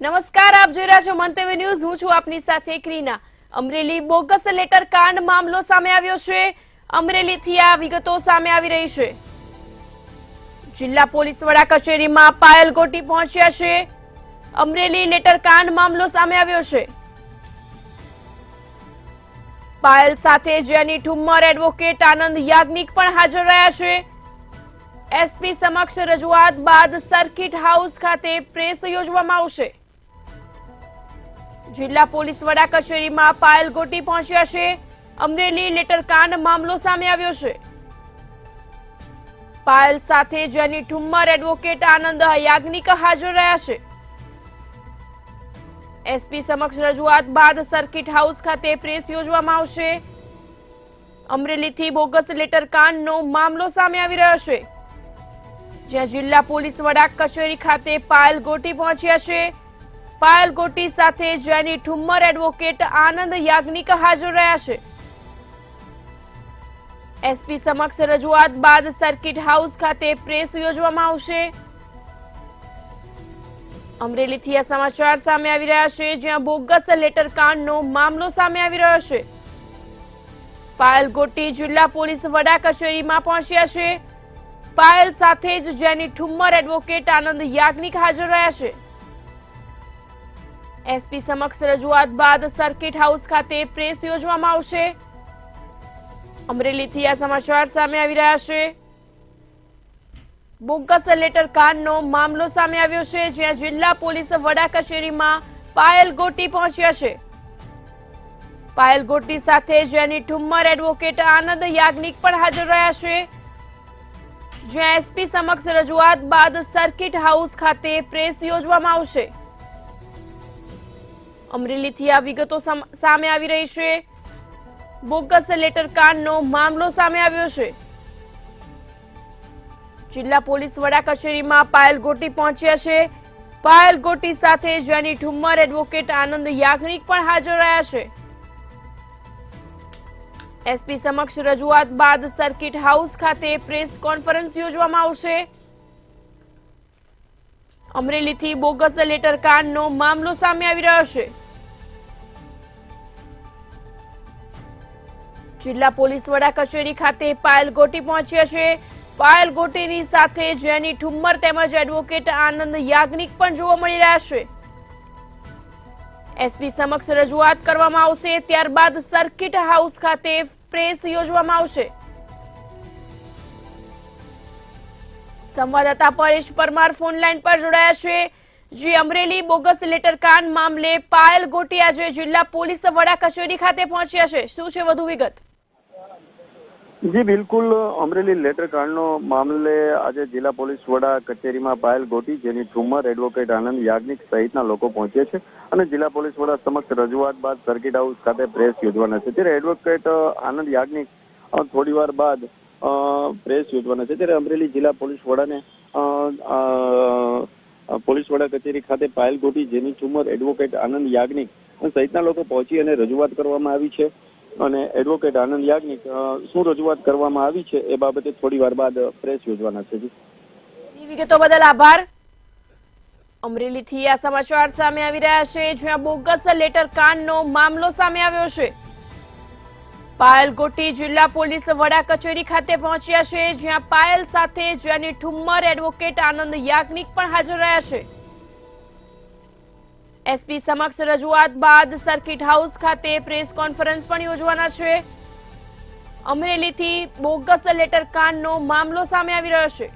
નમસ્કાર, આપ જોઈ રહ્યા છો મંતવ્ય ન્યૂઝ। હું છું આપની સાથે ક્રીના। અમરેલી બોગસ લેટર કાંડ મામલો સામે આવ્યો છે। અમરેલીથી આ વિગતો સામે આવી રહી છે। જિલ્લા પોલીસ વડા કચેરીમાં પાયલ ગોટી પહોંચ્યા છે। અમરેલી લેટર કાંડ મામલો સામે આવ્યો છે। પાયલ સાથે જેની ઠુમ્મર એડવોકેટ આનંદ યાજ્ઞિક પણ હાજર રહ્યા છે। એસપી સમક્ષ રજૂઆત બાદ સર્કિટ હાઉસ ખાતે પ્રેસ યોજવામાં આવશે। જિલ્લા પોલીસ વડા કચેરીમાં પાયલ ગોટી પહોંચ્યા છે। અમરેલી લેટર કાંડ મામલો સામે આવ્યો છે। પાયલ સાથે જેની ઠુમ્મર એડવોકેટ આનંદ યાજ્ઞિક હાજર રહ્યા છે। એસપી સમક્ષ રજૂઆત બાદ સર્કિટ હાઉસ ખાતે પ્રેસ યોજવામાં આવશે। અમરેલીથી બોગસ લેટર કાંડનો મામલો સામે આવી રહ્યો છે, જ્યાં જિલ્લા પોલીસ વડા કચેરી ખાતે પાયલ ગોટી પહોંચ્યા છે। પાયલ ગોટી સાથે જેની ઠુમ્મર એડવોકેટ આનંદ યાજ્ઞિક હાજર રહ્યા છે। એસપી સમક્ષ રજૂઆત બાદ સર્કિટ હાઉસ ખાતે પ્રેસ યોજવામાં આવશે। અમરેલીથી આ સમાચાર સામે આવી રહ્યા છે, જ્યાં બોગસ લેટર કાંડનો મામલો સામે આવી રહ્યો છે। પાયલ ગોટી જિલ્લા પોલીસ વડા કચેરીમાં પહોંચ્યા છે। પાયલ સાથે જ જેની ઠુમ્મર એડવોકેટ આનંદ યાજ્ઞિક હાજર રહ્યા છે। એસપી સમક્ષ રજૂઆત બાદ સર્કિટ હાઉસ ખાતે પ્રેસ યોજવામાં આવશે। અમરેલીથી આ સમાચાર સામે આવી રહ્યા છે। બોગસ લેટર કાંડનો મામલો સામે આવ્યો છે, જ્યાં જિલ્લા પોલીસ વડા કચેરીમાં પાયલ ગોટી પહોંચ્યા છે। પાયલ ગોટી સાથે જેની ઠુમ્મર એડવોકેટ આનંદ યાજ્ઞિક પણ હાજર રહ્યા છે, જ્યાં એસપી સમક્ષ રજૂઆત બાદ સર્કિટ હાઉસ ખાતે પ્રેસ યોજવામાં આવશે। અમરેલીથી આ વિગતો સામે આવી રહી છે। બોગસ લેટર કાંડનો મામલો સામે આવ્યો છે। જિલ્લા પોલીસ વડા કચેરીમાં પાયલ ગોટી પહોંચ્યા છે। પાયલ ગોટી સાથે જેની ઠુમ્મર એડવોકેટ આનંદ યાજ્ઞિક પણ હાજર રહ્યા છે। એસપી સમક્ષ રજૂઆત બાદ સર્કિટ હાઉસ ખાતે પ્રેસ કોન્ફરન્સ યોજવામાં આવશે। અમરેલીથી બોગસ લેટર કાંડનો મામલો સામે આવી રહ્યો છે। જિલ્લા પોલીસ વડા કચેરી ખાતે પાયલ ગોટી પહોંચ્યા છે। પાયલ ગોટીની સાથે જેની ઠુમ્મર તેમજ એડવોકેટ આનંદ યાજ્ઞિક પણ જોવા મળી રહ્યા છે। એસપી સમક્ષ રજૂઆત કરવામાં આવશે, ત્યારબાદ સર્કિટ હાઉસ ખાતે પ્રેસ યોજવામાં આવશે। સંવાદદાતા પરેશ પરમાર ફોન લાઈન પર જોડાયા છે। જે અમરેલી બોગસ લેટર કાંડ મામલે પાયલ ગોટી આજે જિલ્લા પોલીસ વડા કચેરી ખાતે પહોંચ્યા છે, શું છે વધુ વિગત? જી બિલકુલ, અમરેલી લેટર કાંડનો મામલે આજે જિલ્લા પોલીસ વડા કચેરીમાં પાયલ ગોટી જેની ઠુમ્મર એડવોકેટ આનંદ યાજ્ઞિક સહિતના લોકો પહોંચે છે અને જિલ્લા પોલીસ વડા સમક્ષ રજૂઆત બાદ સર્કિટ હાઉસ ખાતે પ્રેસ યોજવાના છે। ત્યારે એડવોકેટ આનંદ યાજ્ઞિક થોડી વાર બાદ પ્રેસ યોજવાના છે। ત્યારે અમરેલી જિલ્લા પોલીસ વડાને પોલીસ વડા કચેરી ખાતે પાયલ ગોટી જેની ઠુમ્મર એડવોકેટ આનંદ યાજ્ઞિક સહિતના લોકો પહોંચી અને રજૂઆત કરવામાં આવી છે। અને એડવોકેટ આનંદ યાજ્ઞિક શું રજૂઆત કરવામાં આવી છે એ બાબતે થોડી વાર બાદ પ્રેસ યોજવાના છે। વિગતો બદલ આભાર। અમરેલીથી આ સમાચાર સામે આવી રહ્યા છે, જ્યાં બોગસ લેટર કાંડનો મામલો સામે આવ્યો છે। પાયલ ગોટી જિલ્લા પોલીસ વડા કચેરી ખાતે પહોંચ્યા છે, જ્યાં પાયલ સાથે જેની ઠુમ્મર એડવોકેટ આનંદ યાજ્ઞિક પણ હાજર રહ્યા છે। એસપી સમક્ષ રજૂઆત બાદ સર્કિટ હાઉસ ખાતે પ્રેસ કોન્ફરન્સ પણ યોજવાના છે। અમરેલીથી બોગસ લેટર કાંડનો મામલો સામે આવી રહ્યો છે।